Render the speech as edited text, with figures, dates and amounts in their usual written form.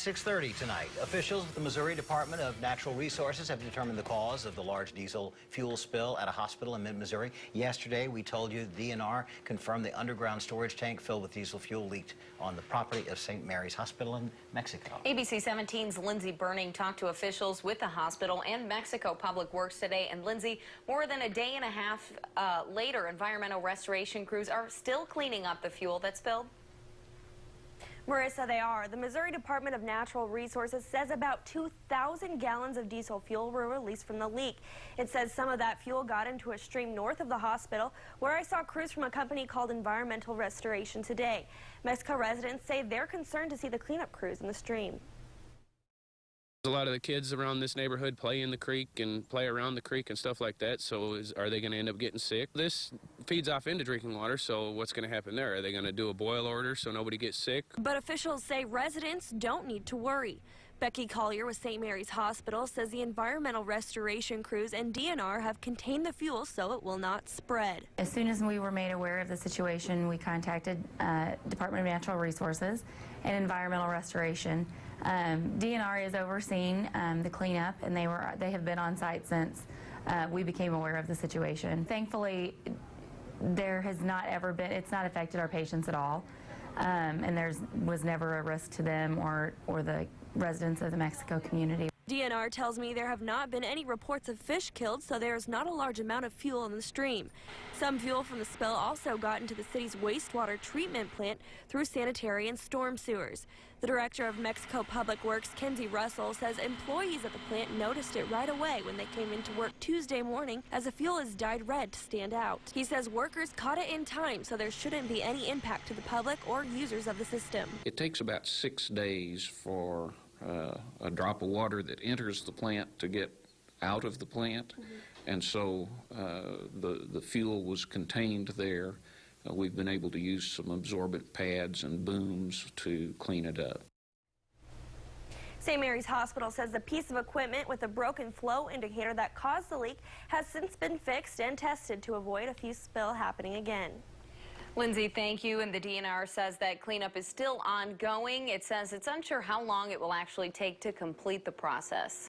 6:30 tonight. Officials at the Missouri Department of Natural Resources have determined the cause of the large diesel fuel spill at a hospital in mid-Missouri. Yesterday, we told you the DNR confirmed the underground storage tank filled with diesel fuel leaked on the property of St. Mary's Hospital in Mexico. ABC 17's Lindsay Burning talked to officials with the hospital and Mexico Public Works today. And Lindsay, more than a day and a half later, environmental restoration crews are still cleaning up the fuel that spilled. Marissa, they are. The Missouri Department of Natural Resources says about 2,000 gallons of diesel fuel were released from the leak. It says some of that fuel got into a stream north of the hospital, where I saw crews from a company called Environmental Restoration today. Mexico residents say they're concerned to see the cleanup crews in the stream. A lot of the kids around this neighborhood play in the creek and play around the creek and stuff like that, so are they going to end up getting sick? This feeds off into drinking water, so what's going to happen there? Are they going to do a boil order so nobody gets sick? But officials say residents don't need to worry. Becky Collier with St. Mary's Hospital says the environmental restoration crews and DNR have contained the fuel so it will not spread. As soon as we were made aware of the situation, we contacted Department of Natural Resources and Environmental Restoration. DNR is overseeing the cleanup, and they have been on site since we became aware of the situation. Thankfully, there has not ever been, it's not affected our patients at all, and there was never a risk to them or the residents of the Mexico community. DNR tells me there have not been any reports of fish killed, so there is not a large amount of fuel in the stream. Some fuel from the spill also got into the city's wastewater treatment plant through sanitary and storm sewers. The director of Mexico Public Works, Kenzie Russell, says employees at the plant noticed it right away when they came into work Tuesday morning, as the fuel is dyed red to stand out. He says workers caught it in time, so there shouldn't be any impact to the public or users of the system. It takes about 6 days for a drop of water that enters the plant to get out of the plant, and so the fuel was contained there. We've been able to use some absorbent pads and booms to clean it up. St. Mary's Hospital says the piece of equipment with a broken flow indicator that caused the leak has since been fixed and tested to avoid a fuel spill happening again. Lindsay, thank you. And the DNR says that cleanup is still ongoing. It says it's unsure how long it will actually take to complete the process.